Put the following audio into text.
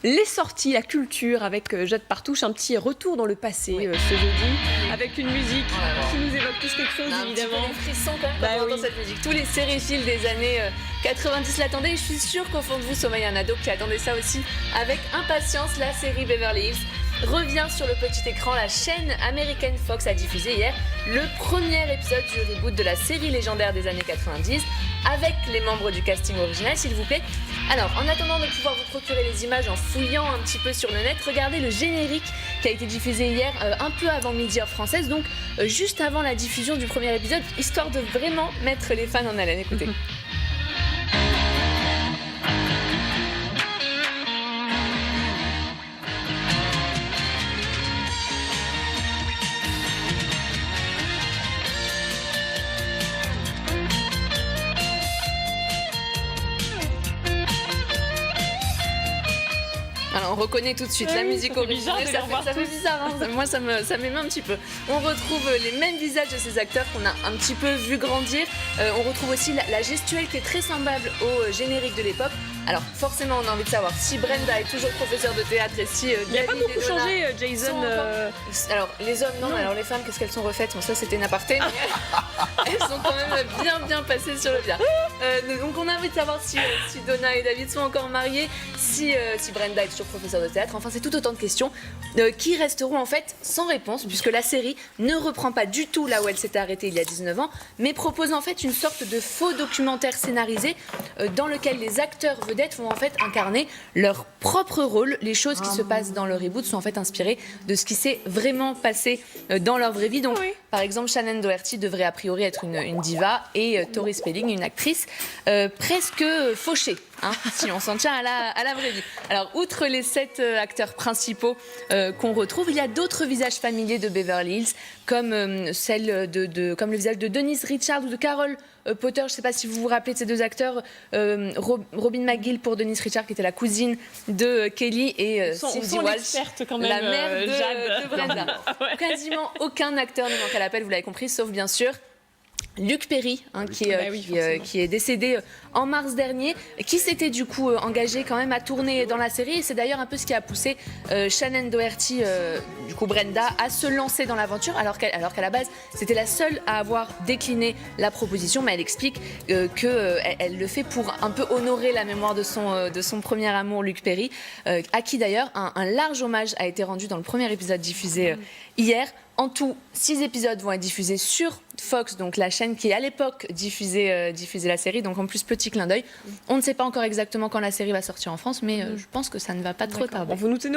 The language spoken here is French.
les sorties, la culture avec Jade Partouche, un petit retour dans le passé ce jeudi, avec une musique qui nous évoque tous quelque chose, évidemment. Un petit peu des frissons quand même quand on entend cette musique. Tous les sériphiles des années 90 l'attendaient et je suis sûre qu'au fond de vous sommeille un ado qui attendait ça aussi avec impatience. La série Beverly Hills revient sur le petit écran. La chaîne American Fox a diffusé hier le premier épisode du reboot de la série légendaire des années 90 avec les membres du casting original, s'il vous plaît. Alors, en attendant de pouvoir vous procurer les images en fouillant un petit peu sur le net, regardez le générique qui a été diffusé hier, un peu avant midi heure française, donc juste avant la diffusion du premier épisode, histoire de vraiment mettre les fans en haleine. Écoutez. Alors, on reconnaît tout de suite la musique originale, ça fait bizarre, hein. Moi ça m'émeut un petit peu. On retrouve les mêmes visages de ces acteurs qu'on a un petit peu vu grandir. On retrouve aussi la gestuelle qui est très semblable au générique de l'époque. Alors forcément on a envie de savoir si Brenda est toujours professeure de théâtre et si il n'y a pas beaucoup changé, Jason. Alors les hommes non, mais alors les femmes qu'est-ce qu'elles sont refaites? Bon, ça c'était une aparté, mais elles sont quand même bien passées sur le bien. Donc on a envie de savoir si Donna et David sont encore mariés, si Brenda est toujours professeure de théâtre. Enfin c'est tout autant de questions qui resteront en fait sans réponse puisque la série ne reprend pas du tout là où elle s'était arrêtée il y a 19 ans, mais propose en fait une sorte de faux documentaire scénarisé dans lequel les acteurs vedettes vont en fait incarner leur propre rôle. Les choses qui se passent dans le reboot sont en fait inspirées de ce qui s'est vraiment passé dans leur vraie vie. Donc, par exemple, Shannen Doherty devrait a priori être une diva et Tori Spelling une actrice presque fauchée, hein, si on s'en tient à la vraie vie. Alors, outre les 7 acteurs principaux qu'on retrouve, il y a d'autres visages familiers de Beverly Hills, comme comme le visage de Denise Richards ou de Carol Potter. Je ne sais pas si vous vous rappelez de ces deux acteurs, Robin McGill pour Denise Richards, qui était la cousine de Kelly, et Cindy Walsh, quand même, la mère de Brenda. Ouais. Quasiment aucun acteur ne manque à l'appel, vous l'avez compris, sauf bien sûr Luke Perry, hein, qui est décédé en mars dernier, qui s'était du coup engagé quand même à tourner dans la série. Et c'est d'ailleurs un peu ce qui a poussé Shannen Doherty, du coup Brenda, à se lancer dans l'aventure, alors qu'à la base, c'était la seule à avoir décliné la proposition. Mais elle explique qu'elle le fait pour un peu honorer la mémoire de son premier amour, Luke Perry, à qui d'ailleurs un large hommage a été rendu dans le premier épisode diffusé hier. En tout, 6 épisodes vont être diffusés sur Fox, donc la chaîne qui à l'époque diffusait la série. Donc en plus, petit clin d'œil. On ne sait pas encore exactement quand la série va sortir en France, mais je pense que ça ne va pas trop tarder. Vous nous tenez